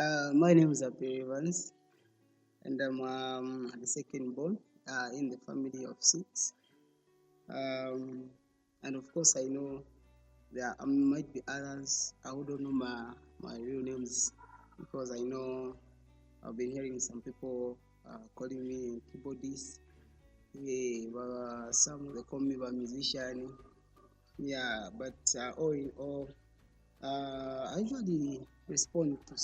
My name is Abir Evans, and I'm the second born in the family of six. Um, and of course, I know there might be others who don't know my real names because I know I've been hearing some people calling me keyboardist. Yeah, some they call me a musician. Yeah, but all in all, I usually respond to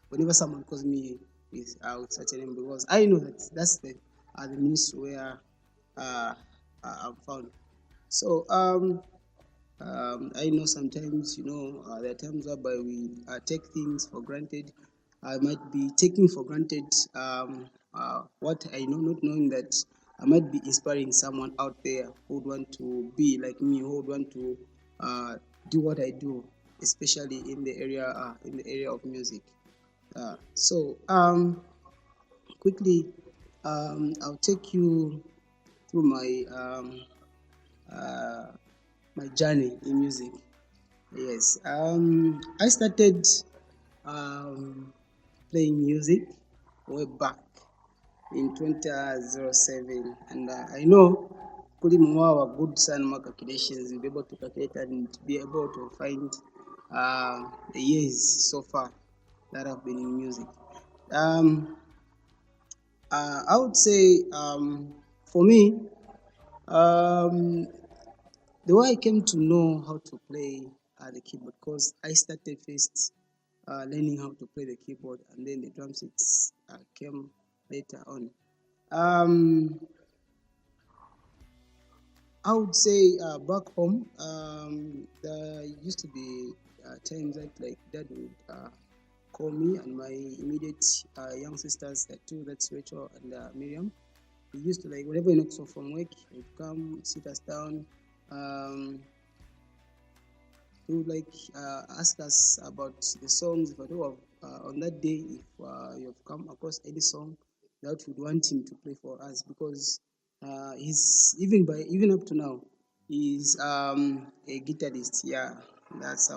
whenever someone calls me with such a name because I know that that's the means where uh, I'm found. So I know sometimes there are times whereby we take things for granted. I might be taking for granted what I know, not knowing that I might be inspiring someone out there who would want to be like me, who would want to uh, do what I do, especially in the area of music. So quickly, I'll take you through uh, my journey in music. Yes, I started um, playing music way back in 2007, and I know kuli mwa good son mark calculations you'll be able to calculate and be able to find the years so far that I've been in music. Um, I would say for me, um, the way I came to know how to play the keyboard, because I started first learning how to play the keyboard, and then the drum sets came later on. Um, I would say back home, there used to be times that like dad would call me and my immediate young sisters, two, that's Rachel and Miriam. He used to like whenever he knocks off from work, he would come sit us down. Um, he would like ask us about the songs. If at all on that day, if you have come across any song that would want him to play for us, because he's even up to now, he's a guitarist. Yeah, that's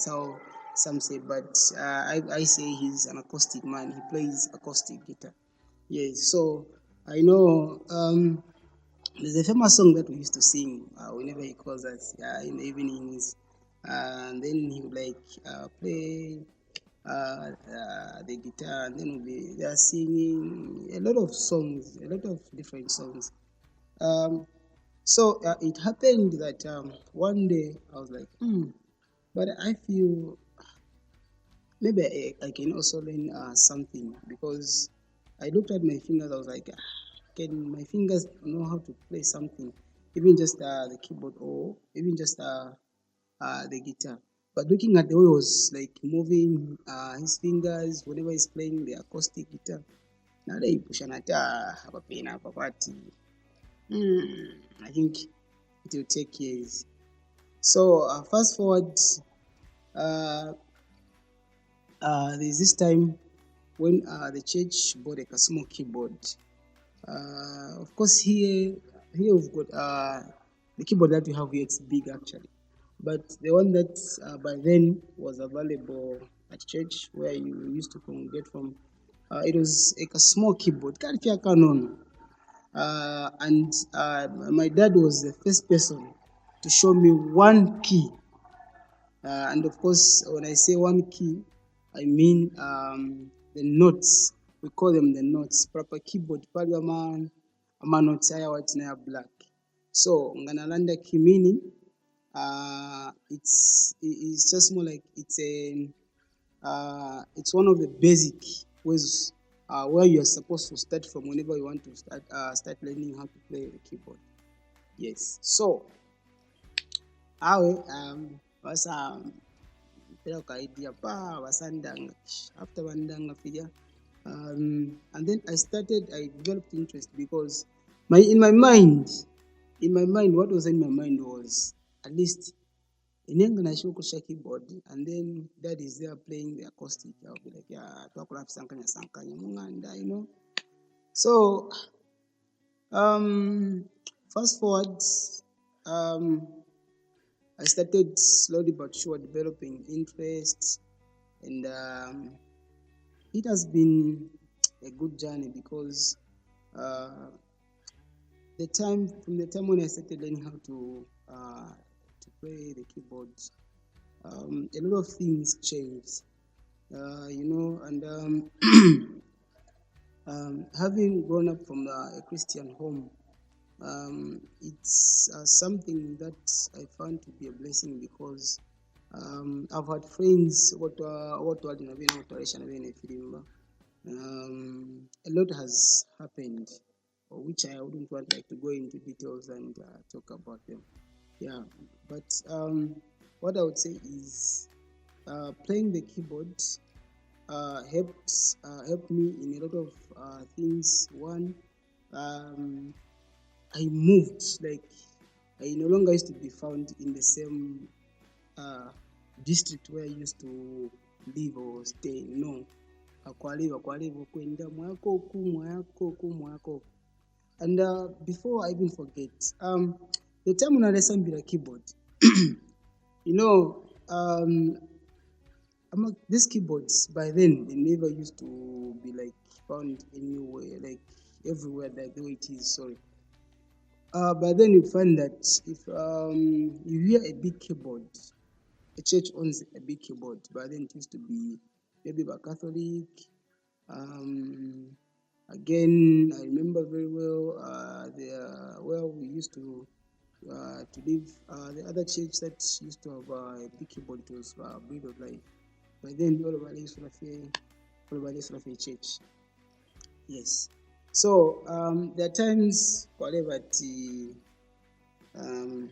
how some say, but I say he's an acoustic man. He plays acoustic guitar. Yes, so I know there's a famous song that we used to sing whenever he calls us in the evenings, and then he would like play the guitar, and then we'll be there singing a lot of songs, a lot of different songs. Um, so it happened that one day I was like, but I feel maybe I can also learn something because I looked at my fingers. I was like, can my fingers know how to play something, even just the keyboard or even just the guitar? But looking at the way he was like moving his fingers whenever he's playing the acoustic guitar, now they push an I think it will take years. So fast forward, uh, there's this time when the church bought a small keyboard. Of course, here we've got the keyboard that we have here. It's big actually, but the one that by then was available at church where you used to congregate from, it was like a small keyboard. Karifia Canon, and my dad was the first person to show me one key. And of course, when I say one key, I mean the notes. We call them the notes. Proper keyboard, Parliament, notes haya white na ya black. So nganalanda key meaning, it's just more like it's one of the basic ways where you are supposed to start from whenever you want to start learning how to play the keyboard. Yes. So awe basa mpira ukaidia pa wasandanga after bandanga figure, and then I developed interest because my in my mind what was in my mind was at least inenga na shukusha keyboard, and then dad is there playing the acoustic. I'll be like, yeah, twakula sankanya sankanya munganda, so fast forward, um I started slowly but sure developing interest, and it has been a good journey because uh, the time when I started learning how to play the keyboard, a lot of things changed. And having grown up from a Christian home, it's something that I found to be a blessing because I've had friends what a lot has happened, which I wouldn't want like to go into details and talk about them. Yeah, but what I would say is playing the keyboard helped me in a lot of things. One, um, I moved, like I no longer used to be found in the same uh, district where I used to live or stay. No, akwaliva kwenda mwako ku mwako ku mwako. And before I even forget, the time when I lesson be a keyboard, you know, among these keyboards by then they never used to be like found anywhere, like everywhere, like the way it is. Sorry. But then you find that if you hear a big keyboard, a church owns a big keyboard. But then it used to be maybe by Catholic. Um, Again, I remember very well where we used to live. The other church that used to have a big keyboard, it was Breed of Life. But then all over the church. Yes. So there are times whatever the um,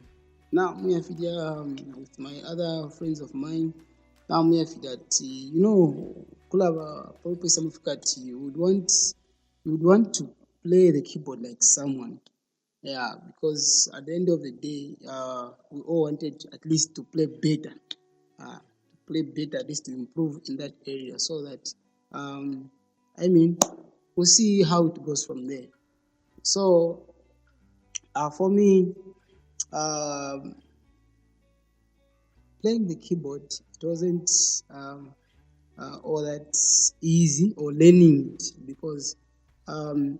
now me have with my other friends of mine. Now me have that kulaba probably some of that you would want to play the keyboard like someone. Yeah, because at the end of the day, we all wanted at least to play better. At least to improve in that area so that I mean we'll see how it goes from there. So for me, um, playing the keyboard it wasn't all that easy or learning it because um,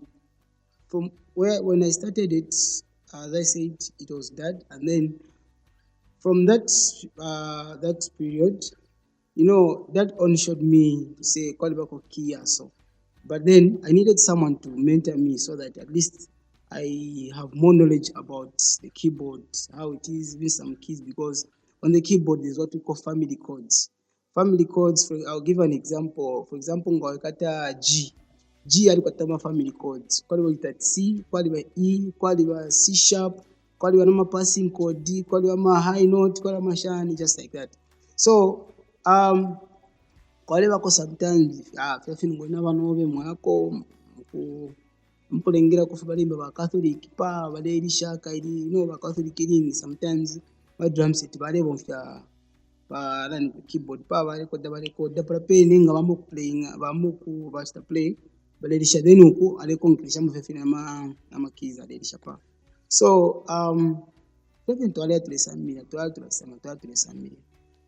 from where when I started it, as I said, it was that, and then from that period, that only showed me to say Kwalibako Kia. So, but then I needed someone to mentor me so that at least I have more knowledge about the keyboard, how it is with some keys, because on the keyboard is what we call family codes. Family codes, I'll give an example. For example, ngawekata G. G alikatama family codes. Kwaliba ita C, kwaliba E, kwaliba C sharp, kwaliba nama passing code D, kwaliba ma high note, kwaliba ma shani, just like that. So kwale bako sometimes fyafini ngolina bano be mwako mpulengera kufa balimba ba Catholic pa bale shaka ili ba Catholic ili sometimes ba drum set bale bonfya ba run keyboard pa bale ko da pen nga bamu playing bamu ku basta play bale lisha then uku ale konkilisha mfefina ama keys ale lisha pa. So even toilet lesamira.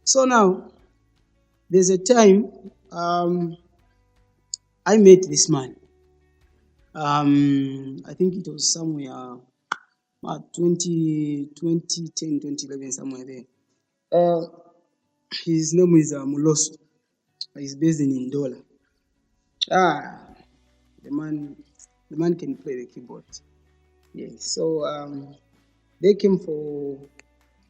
So now there's a time I met this man. I think it was somewhere 2010, 2011, somewhere there. His name is Muloso. He's based in Indola. Ah, the man can play the keyboard. Yes. So they came for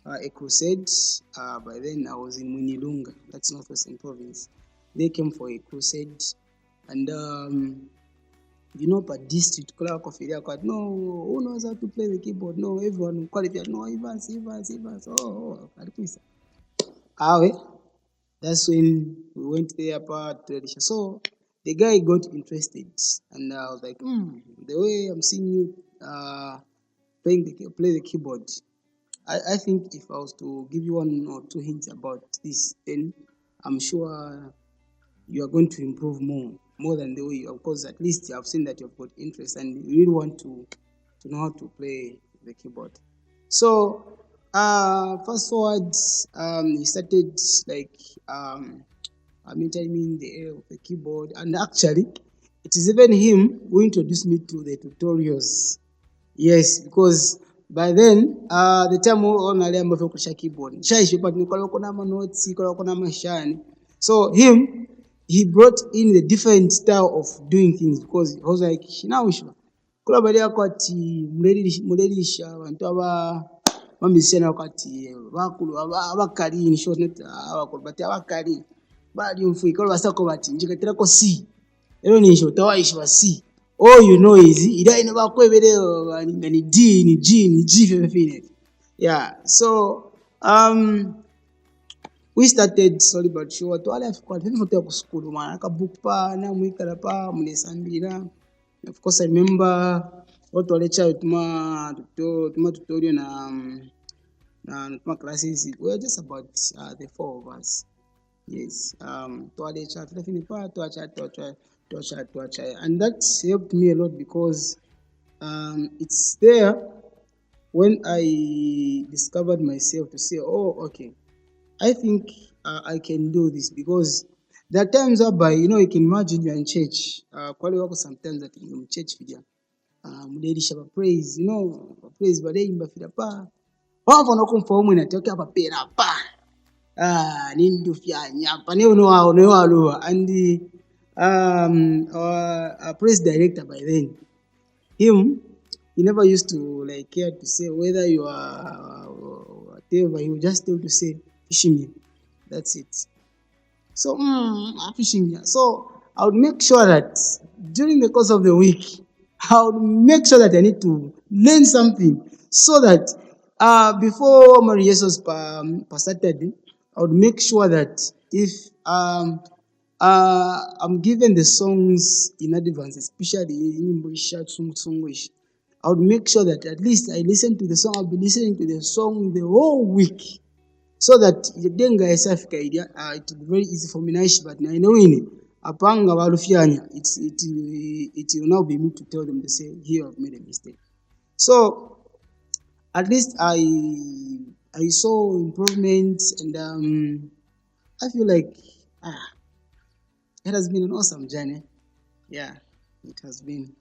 a crusade. By then I was in Munilunga. That's Northwestern Province. They came for a crusade, and per district, no, who knows how to play the keyboard? No, everyone qualified. No, Evans. Oh, Alikuisa. That's when we went there part tradition. So the guy got interested, and I was like, the way I'm seeing you play the keyboard, I think if I was to give you one or two hints about this, then I'm sure you are going to improve more than the way you, of course, at least I've seen that you've got interest and you really want to know how to play the keyboard. So fast forward, he started like mentoring me in the area of the keyboard. And actually, it is even him who introduced me to the tutorials. Yes, because by then, the time on aliamba kulisha keyboard. Shaishi but nikola kuna ma notes, nikola kuna mashani. So him, he brought in the different style of doing things because he was like, now kula bali yako ati mulelisha abantu bamisena wakati bakulu abakali in short net abakulu but abakali bali umfuika basako bati njikatira ko C ero nisho tawaishwa C. All you know is ida ina bakwebere ni D ni G ni G fefine. Yeah, so we started slowly but sure to all have quite for to school man aka book pa na mwikala pa mulesambira. Of course I remember what to lecture tuma tutorial na tuma classes. We were just about the four of us. Yes, to lecture definitely pa to chat, and that helped me a lot because it's there when I discovered myself to say, oh, okay, I think I can do this because there are times whereby, you can imagine you're in church. Kwale wako sometimes that in church video, mudedisha ba praise, praise ba imba fida pa. Wako na kumfahamu inatoka hapa pera pa. Nindu fyanya pa ne uno wa and the our praise director by then, him, he never used to like care to say whether you are whatever. He would just tell to say fishing me. That's it. So I'm fishing here. So I would make sure that during the course of the week, I would make sure that I need to learn something so that before Maria Jesus per Saturday, I would make sure that if I'm given the songs in advance, especially in English, I would make sure that at least I listen to the song. I'll be listening to the song the whole week so that the denga isafika idea it will be very easy for me naishi but na knowing apanga balufyanya it will now be me to tell them to say here I've made a mistake. So at least I saw improvements and I feel like it has been an awesome journey. Yeah, it has been.